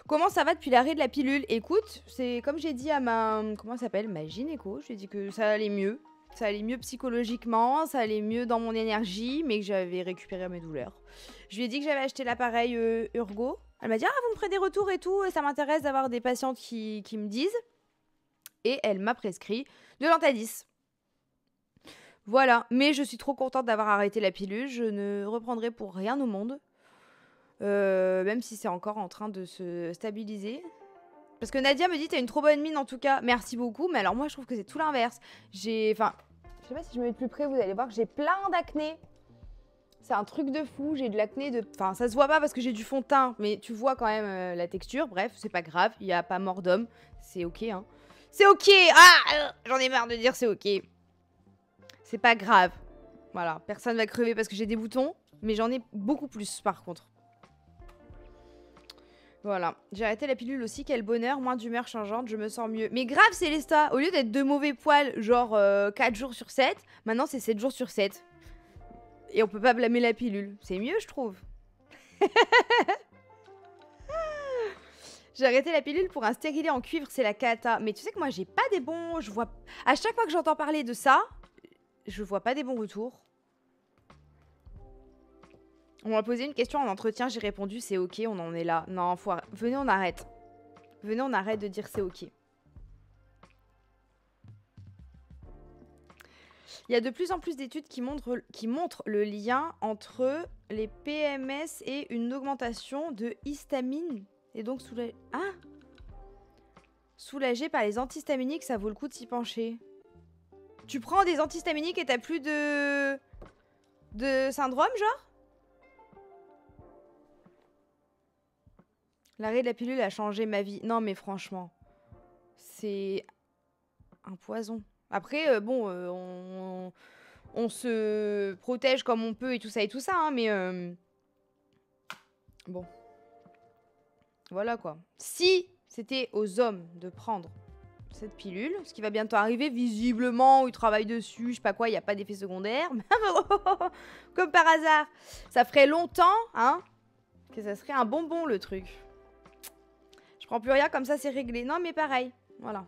Comment ça va depuis l'arrêt de la pilule? Écoute, c'est comme j'ai dit à ma... Comment ça s'appelle? Ma gynéco. Je lui ai dit que ça allait mieux. Ça allait mieux psychologiquement, ça allait mieux dans mon énergie, mais que j'avais récupéré mes douleurs. Je lui ai dit que j'avais acheté l'appareil Urgo. Elle m'a dit « Ah, vous me ferez des retours et tout, ça m'intéresse d'avoir des patientes qui me disent. » Et elle m'a prescrit de l'Antadis. Voilà, mais je suis trop contente d'avoir arrêté la pilule. Je ne reprendrai pour rien au monde. Même si c'est encore en train de se stabiliser. Parce que Nadia me dit t'as une trop bonne mine en tout cas. Merci beaucoup, mais alors moi je trouve que c'est tout l'inverse. Enfin, je sais pas si je me mets de plus près, vous allez voir que j'ai plein d'acné. C'est un truc de fou, j'ai de l'acné de... Enfin, ça se voit pas parce que j'ai du fond de teint, mais tu vois quand même la texture. Bref, c'est pas grave, il y a pas mort d'homme. C'est ok, hein. C'est ok. Ah, j'en ai marre de dire c'est ok. C'est pas grave. Voilà, personne va crever parce que j'ai des boutons, mais j'en ai beaucoup plus par contre. Voilà, j'ai arrêté la pilule aussi, quel bonheur, moins d'humeur changeante, je me sens mieux. Mais grave Célesta, au lieu d'être de mauvais poils, genre 4 jours sur 7, maintenant c'est 7 jours sur 7. Et on peut pas blâmer la pilule, c'est mieux je trouve. J'ai arrêté la pilule pour un stérilet en cuivre, c'est la cata. Mais tu sais que moi j'ai pas des bons... Je vois... À chaque fois que j'entends parler de ça, je vois pas des bons retours. On m'a posé une question en entretien, j'ai répondu c'est ok, on en est là. Non, venez on arrête. Venez on arrête de dire c'est ok. Il y a de plus en plus d'études qui montrent le lien entre les PMS et une augmentation de histamine. Et donc soulagé par les antihistaminiques, ça vaut le coup de s'y pencher. Tu prends des antihistaminiques et t'as plus de syndrome genre? L'arrêt de la pilule a changé ma vie. Non, mais franchement, c'est un poison. Après, bon, on se protège comme on peut et tout ça, hein, mais bon. Voilà, quoi. Si c'était aux hommes de prendre cette pilule, ce qui va bientôt arriver, visiblement, ils travaillent dessus, je sais pas quoi, il n'y a pas d'effet secondaire. Comme par hasard. Ça ferait longtemps, hein, que ça serait un bonbon, le truc. Je prends plus rien, comme ça c'est réglé. Non mais pareil, voilà.